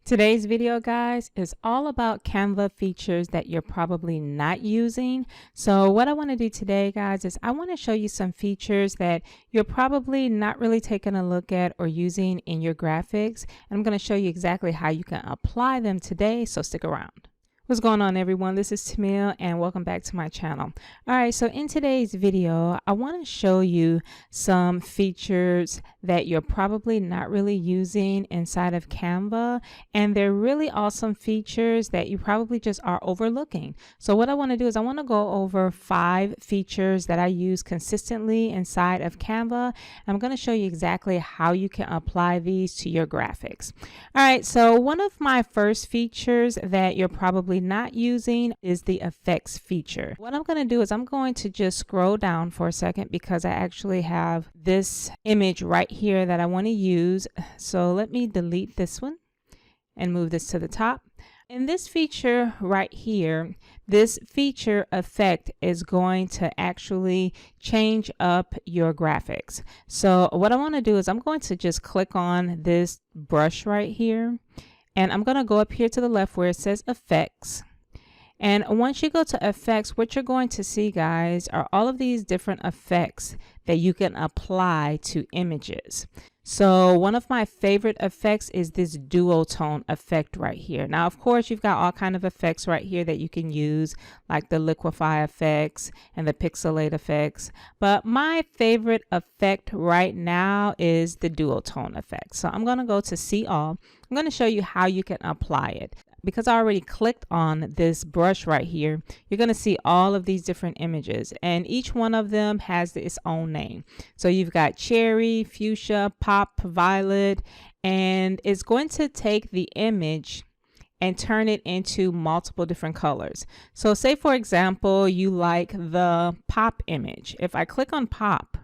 Today's video, guys, is all about Canva features that you're probably not using. So what I want to do today, guys, is I want to show you some features that you're probably not really taking a look at or using in your graphics. And I'm going to show you exactly how you can apply them today, so stick around. What's going on, everyone? This is Tamil and welcome back to my channel. All right, so in today's video, I want to show you some features that you're probably not really using inside of Canva, and they're really awesome features that you probably just are overlooking. So what I want to do is I want to go over 5 features that I use consistently inside of Canva. I'm going to show you exactly how you can apply these to your graphics. All right, so one of my first features that you're probably not using is the effects feature. What I'm going to do is I'm going to just scroll down for a second because I actually have this image right here that I want to use. So let me delete this one and move this to the top. In this feature right here, this feature effect is going to actually change up your graphics. So what I want to do is I'm going to just click on this brush right here. And I'm going to go up here to the left where it says effects. And once you go to effects, what you're going to see, guys, are all of these different effects that you can apply to images. So one of my favorite effects is this duotone effect right here. Now, of course, you've got all kind of effects right here that you can use, like the liquify effects and the pixelate effects. But my favorite effect right now is the duotone effect. So I'm going to go to see all. I'm going to show you how you can apply it. Because I already clicked on this brush right here, you're going to see all of these different images, and each one of them has its own name. So you've got cherry, fuchsia, pop, violet, and it's going to take the image and turn it into multiple different colors. So say, for example, you like the pop image. If I click on pop,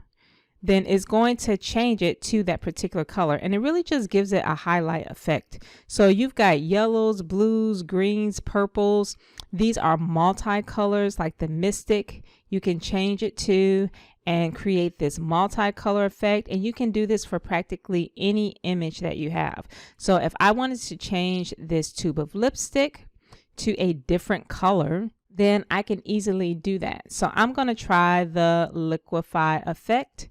then it's going to change it to that particular color, and it really just gives it a highlight effect. So you've got yellows, blues, greens, purples. These are multicolors like the Mystic. You can change it to and create this multicolor effect, and you can do this for practically any image that you have. So if I wanted to change this tube of lipstick to a different color, then I can easily do that. So I'm going to try the liquify effect.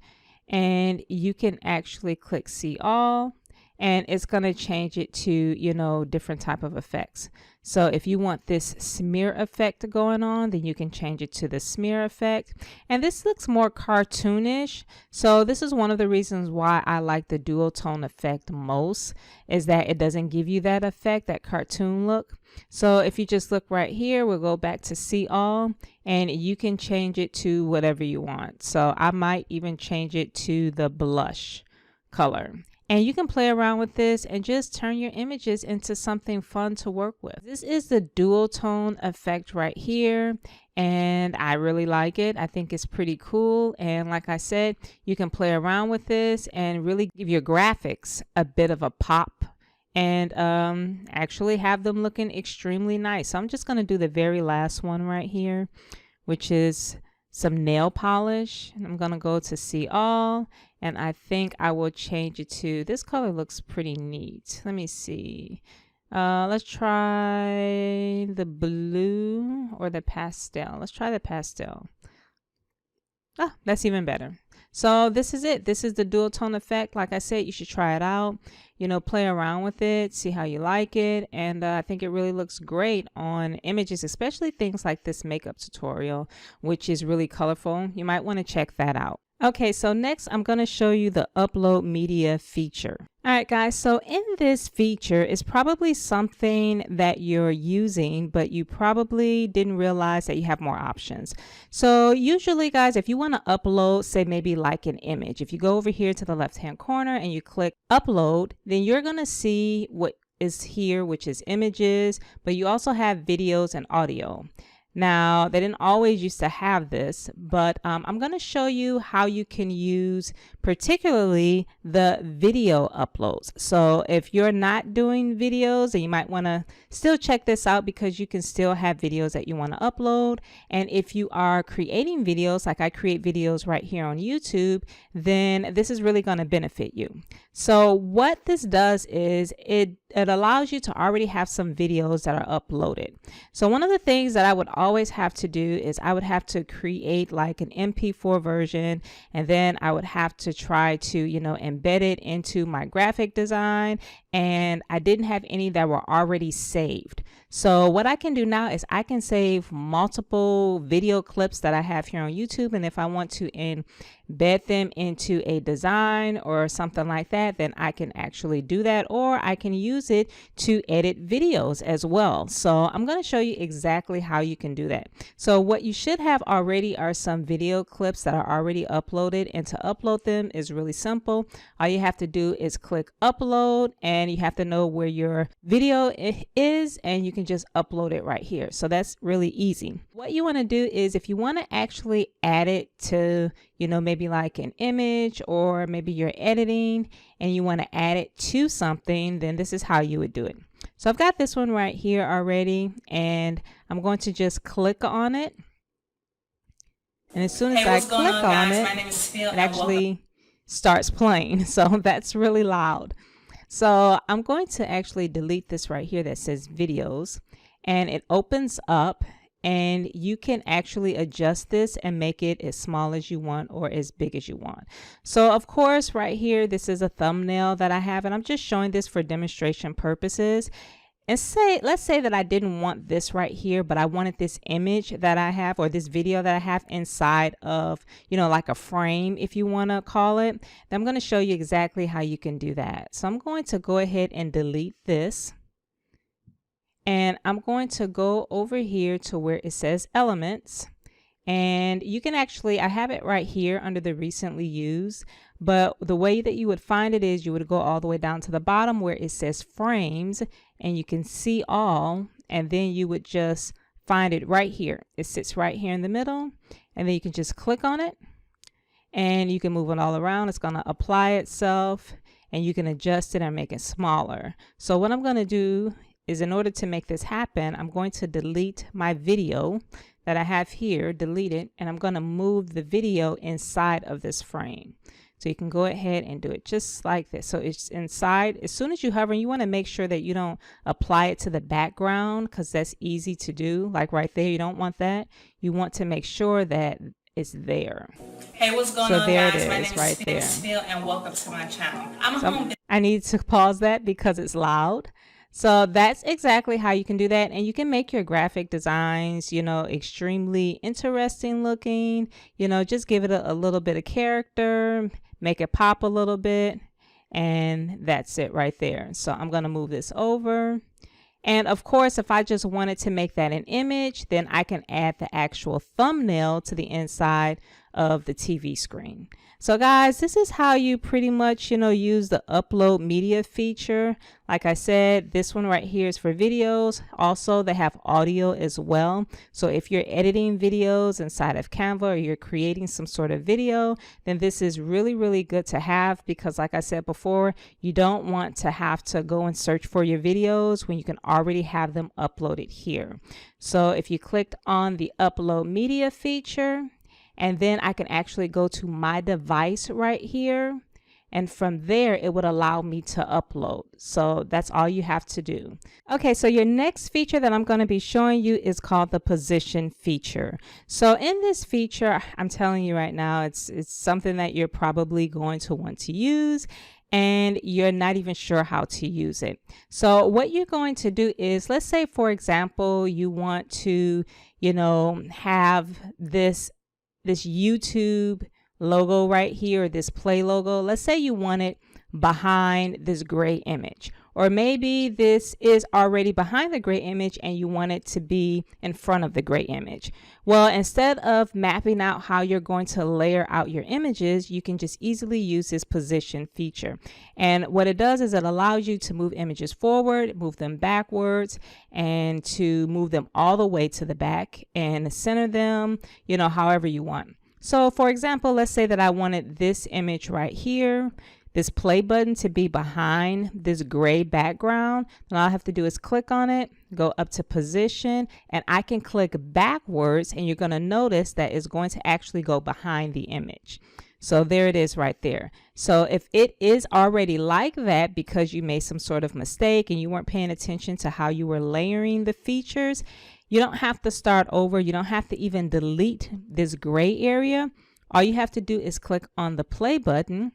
And you can actually click see all, and it's going to change it to, you know, different type of effects. So if you want this smear effect going on, then you can change it to the smear effect. And this looks more cartoonish. So this is one of the reasons why I like the duotone effect most, is that it doesn't give you that effect, that cartoon look. So if you just look right here, we'll go back to see all, and you can change it to whatever you want. So I might even change it to the blush color. And you can play around with this and just turn your images into something fun to work with. This is the duotone effect right here, and I really like it. I think it's pretty cool. And like I said, you can play around with this and really give your graphics a bit of a pop and actually have them looking extremely nice. So I'm just going to do the very last one right here, which is some nail polish. And I'm going to go to see all, and I think I will change it to, this color looks pretty neat. Let me see. Let's try the blue or the pastel. Let's try the pastel. Ah, that's even better. So this is it. This is the duotone effect. Like I said, you should try it out. You know, play around with it, see how you like it. And I think it really looks great on images, especially things like this makeup tutorial, which is really colorful. You might want to check that out. Okay, so next I'm going to show you the upload media feature. All right, guys, so in this feature, it's probably something that you're using, but you probably didn't realize that you have more options. So usually, guys, if you want to upload, say maybe like an image, if you go over here to the left-hand corner and you click upload, then you're going to see what is here, which is images, but you also have videos and audio. Now, they didn't always used to have this, but I'm going to show you how you can use particularly the video uploads. So if you're not doing videos, then you might want to still check this out because you can still have videos that you want to upload. And if you are creating videos, like I create videos right here on YouTube, then this is really going to benefit you. So what this does is it it allows you to already have some videos that are uploaded. So one of the things that I would always have to do is I would have to create like an MP4 version, and then I would have to try to, you know, embed it into my graphic design, and I didn't have any that were already saved. So what I can do now is I can save multiple video clips that I have here on YouTube, and if I want to embed them into a design or something like that, then I can actually do that, or I can use it to edit videos as well. So I'm going to show you exactly how you can do that. So what you should have already are some video clips that are already uploaded, and to upload them is really simple. All you have to do is click upload, and you have to know where your video is, and you can just upload it right here. So that's really easy. What you want to do is, if you want to actually add it to, you know, maybe like an image, or maybe you're editing and you want to add it to something, then this is how you would do it. So I've got this one right here already, and I'm going to just click on it. And as soon as I click on it, it actually starts playing. So that's really loud. So I'm going to actually delete this right here that says videos, and it opens up, and you can actually adjust this and make it as small as you want or as big as you want. So of course right here, this is a thumbnail that I have, and I'm just showing this for demonstration purposes. And let's say that I didn't want this right here, but I wanted this image that I have, or this video that I have inside of, you know, like a frame, if you want to call it. Then I'm going to show you exactly how you can do that. So I'm going to go ahead and delete this. And I'm going to go over here to where it says elements. And you can actually, I have it right here under the recently used, but the way that you would find it is you would go all the way down to the bottom where it says frames, and you can see all, and then you would just find it right here. It sits right here in the middle, and then you can just click on it, and you can move it all around. It's going to apply itself, and you can adjust it and make it smaller. So what I'm going to do is, in order to make this happen, I'm going to delete my video that I have here, delete it, and I'm going to move the video inside of this frame. So you can go ahead and do it just like this. So it's inside. As soon as you hover, you want to make sure that you don't apply it to the background, because that's easy to do. Like right there, you don't want that. You want to make sure that it's there. Hey, what's going on, there guys? it My is, name right is there. Phil, and welcome to my channel. I need to pause that because it's loud. So that's exactly how you can do that. And you can make your graphic designs, you know, extremely interesting looking, you know, just give it a little bit of character, make it pop a little bit, and that's it right there. So I'm going to move this over. And of course, if I just wanted to make that an image, then I can add the actual thumbnail to the inside of the TV screen. So guys, this is how you pretty much, you know, use the upload media feature. Like I said, this one right here is for videos. Also, they have audio as well. So if you're editing videos inside of Canva, or you're creating some sort of video, then this is really, really good to have, because like I said before, you don't want to have to go and search for your videos when you can already have them uploaded here. So if you clicked on the upload media feature, and then I can actually go to my device right here, and from there it would allow me to upload. So that's all you have to do. Okay, so your next feature that I'm going to be showing you is called the position feature. So in this feature, I'm telling you right now, it's something that you're probably going to want to use, and you're not even sure how to use it. So what you're going to do is, let's say for example, you want to, you know, have this YouTube logo right here, this play logo. Let's say you want it behind this gray image, or maybe this is already behind the gray image and you want it to be in front of the gray image. Well, instead of mapping out how you're going to layer out your images, you can just easily use this position feature. And what it does is it allows you to move images forward, move them backwards, and to move them all the way to the back and center them, you know, however you want. So for example, let's say that I wanted this image right here, this play button, to be behind this gray background. And all I have to do is click on it, go up to position, and I can click backwards, and you're going to notice that it's going to actually go behind the image. So there it is right there. So if it is already like that because you made some sort of mistake and you weren't paying attention to how you were layering the features, you don't have to start over. You don't have to even delete this gray area. All you have to do is click on the play button,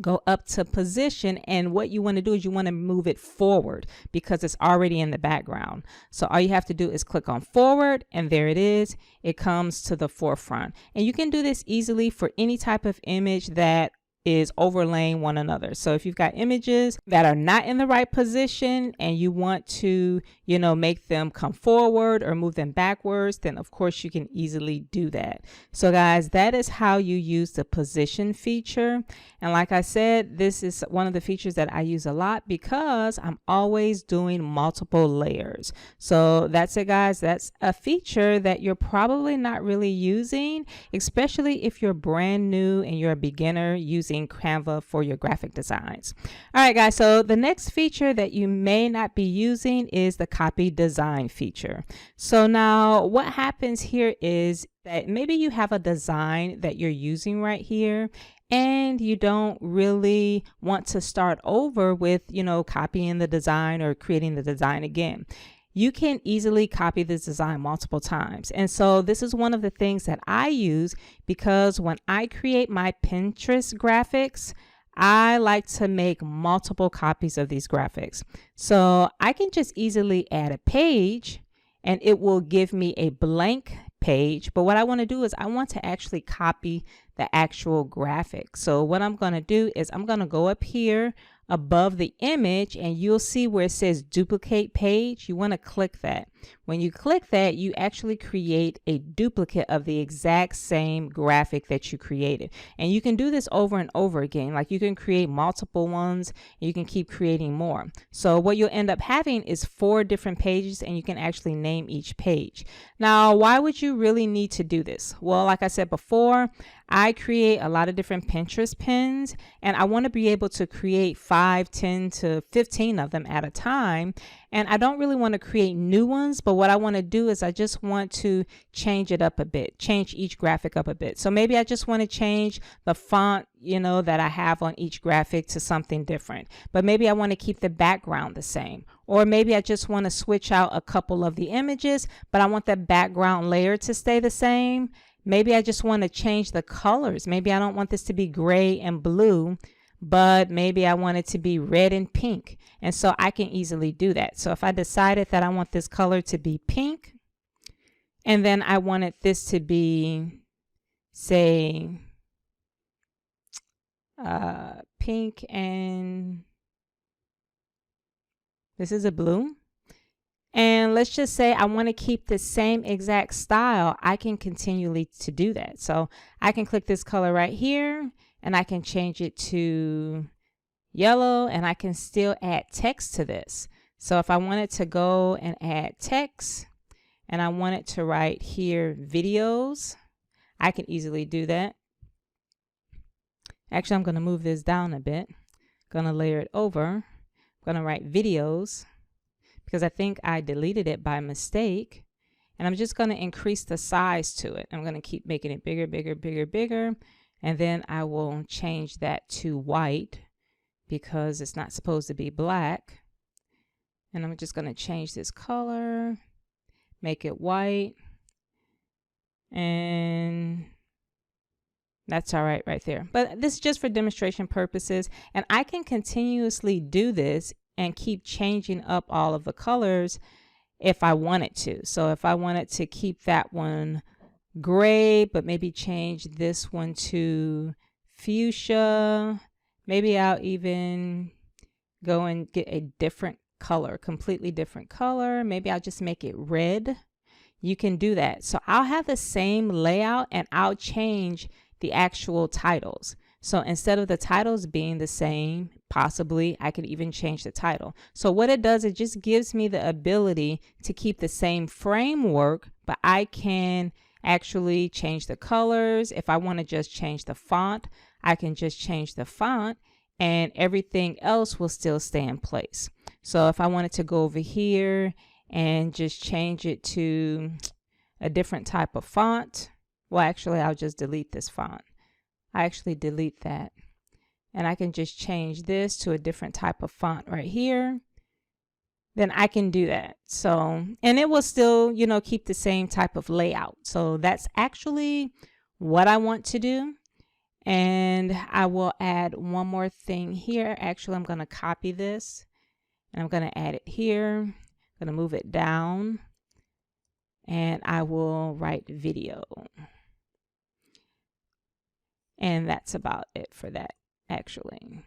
go up to position, and what you want to do is you want to move it forward because it's already in the background. So all you have to do is click on forward, and there it is. It comes to the forefront. And you can do this easily for any type of image that is overlaying one another. So if you've got images that are not in the right position and you want to, make them come forward or move them backwards, then of course you can easily do that. So guys, that is how you use the position feature. And like I said, this is one of the features that I use a lot because I'm always doing multiple layers. So that's it, guys. That's a feature that you're probably not really using, especially if you're brand new and you're a beginner using Canva for your graphic designs. All right, guys. So the next feature that you may not be using is the copy design feature. So now what happens here is that maybe you have a design that you're using right here and you don't really want to start over with, copying the design or creating the design again. You can easily copy this design multiple times. And so this is one of the things that I use because when I create my Pinterest graphics, I like to make multiple copies of these graphics. So I can just easily add a page and it will give me a blank page. But what I want to do is I want to actually copy the actual graphic. So what I'm going to do is I'm going to go up here above the image and you'll see where it says duplicate page. You want to click that. When you click that, you actually create a duplicate of the exact same graphic that you created. And you can do this over and over again. Like you can create multiple ones and you can keep creating more. So what you'll end up having is 4 different pages and you can actually name each page. Now, why would you really need to do this? Well, like I said before, I create a lot of different Pinterest pins and I want to be able to create 5, 10 to 15 of them at a time. And I don't really want to create new ones, but what I want to do is I just want to change it up a bit, change each graphic up a bit. So maybe I just want to change the font, that I have on each graphic to something different, but maybe I want to keep the background the same. Or maybe I just want to switch out a couple of the images, but I want the background layer to stay the same. Maybe I just want to change the colors. Maybe I don't want this to be gray and blue, but maybe I want it to be red and pink. And so I can easily do that. So if I decided that I want this color to be pink, and then I wanted this to be, say, pink and this is a blue. And let's just say I want to keep the same exact style. I can continually to do that. So I can click this color right here and I can change it to yellow and I can still add text to this. So if I wanted to go and add text and I wanted to write here videos, I can easily do that. Actually, I'm going to move this down a bit. Going to layer it over. I'm going to write videos because I think I deleted it by mistake. And I'm just going to increase the size to it. I'm going to keep making it bigger, bigger, bigger, bigger. And then I will change that to white because it's not supposed to be black. And I'm just going to change this color, make it white. And that's all right there. But this is just for demonstration purposes. And I can continuously do this and keep changing up all of the colors if I wanted to. So if I wanted to keep that one gray, but maybe change this one to fuchsia, maybe I'll even go and get a different color, completely different color. Maybe I'll just make it red. You can do that. So I'll have the same layout and I'll change the actual titles. So instead of the titles being the same, possibly I could even change the title. So what it does, it just gives me the ability to keep the same framework, but I can actually change the colors. If I want to just change the font, I can just change the font and everything else will still stay in place. So if I wanted to go over here and just change it to a different type of font, well, actually, I'll just delete this font. I actually delete that. And I can just change this to a different type of font right here. Then I can do that. So, and it will still, you know, keep the same type of layout. So that's actually what I want to do. And I will add one more thing here. Actually, I'm going to copy this and I'm going to add it here. I'm going to move it down and I will write video. And that's about it for that, actually.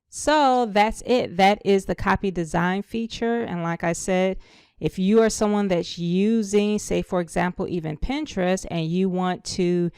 So that's it. That is the copy design feature. And like I said, if you are someone that's using, say, for example, even Pinterest, and you want to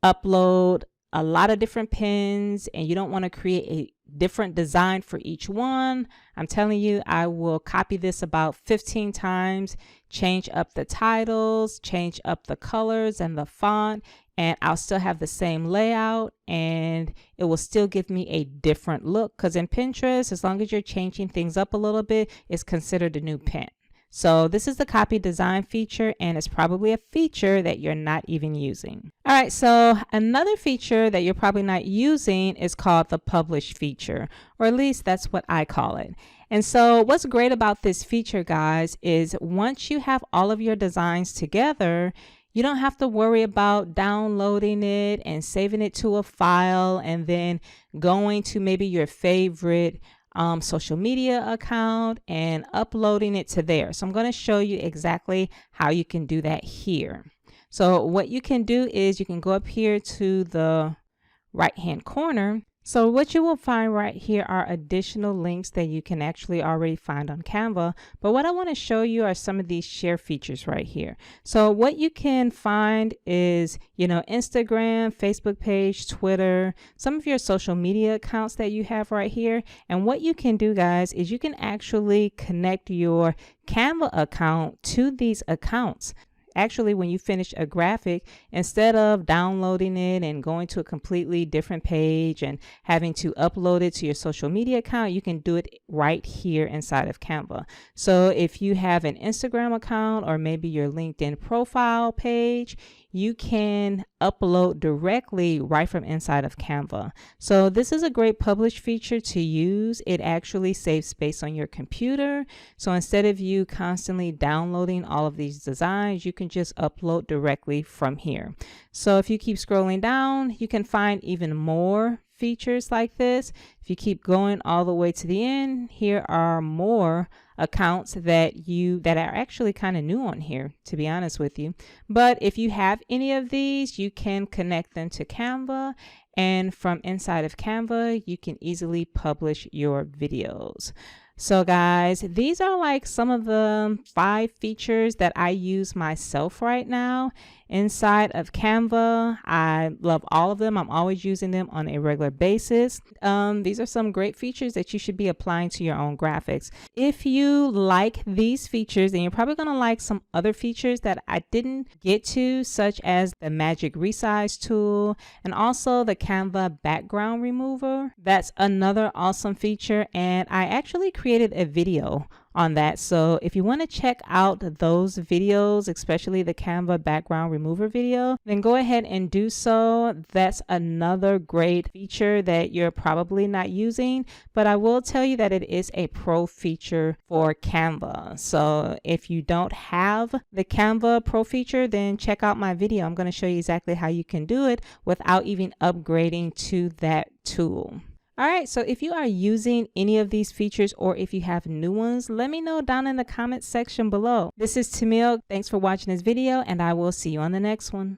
upload a lot of different pins and you don't want to create a different design for each one, I'm telling you, I will copy this about 15 times, change up the titles, change up the colors and the font, and I'll still have the same layout and it will still give me a different look, because in Pinterest, as long as you're changing things up a little bit, it's considered a new pin. So this is the copy design feature, and it's probably a feature that you're not even using. All right, so another feature that you're probably not using is called the publish feature, or at least that's what I call it. And so what's great about this feature, guys, is once you have all of your designs together, you don't have to worry about downloading it and saving it to a file and then going to maybe your favorite social media account and uploading it to there. So I'm going to show you exactly how you can do that here. So what you can do is you can go up here to the right hand corner. So what you will find right here are additional links that you can actually already find on Canva. But what I want to show you are some of these share features right here. So what you can find is, you know, Instagram, Facebook page, Twitter, some of your social media accounts that you have right here. And what you can do, guys, is you can actually connect your Canva account to these accounts. Actually, when you finish a graphic, instead of downloading it and going to a completely different page and having to upload it to your social media account, you can do it right here inside of Canva. So if you have an Instagram account or maybe your LinkedIn profile page, you can upload directly right from inside of Canva. So this is a great publish feature to use. It actually saves space on your computer. So instead of you constantly downloading all of these designs, you can just upload directly from here. So if you keep scrolling down, you can find even more features like this. If you keep going all the way to the end, here are more accounts that are actually kind of new on here, to be honest with you. But if you have any of these, you can connect them to Canva, and from inside of Canva, you can easily publish your videos. So guys, these are like some of the 5 features that I use myself right now inside of Canva. I love all of them. I'm always using them on a regular basis. These are some great features that you should be applying to your own graphics. If you like these features, then you're probably going to like some other features that I didn't get to, such as the magic resize tool and also the Canva background remover. That's another awesome feature, and I actually created a video on that. So if you want to check out those videos, especially the Canva background remover video, then go ahead and do so. That's another great feature that you're probably not using, but I will tell you that it is a pro feature for Canva. So if you don't have the Canva pro feature, then check out my video. I'm going to show you exactly how you can do it without even upgrading to that tool. All right, so if you are using any of these features or if you have new ones, let me know down in the comments section below. This is Tamil. Thanks for watching this video, and I will see you on the next one.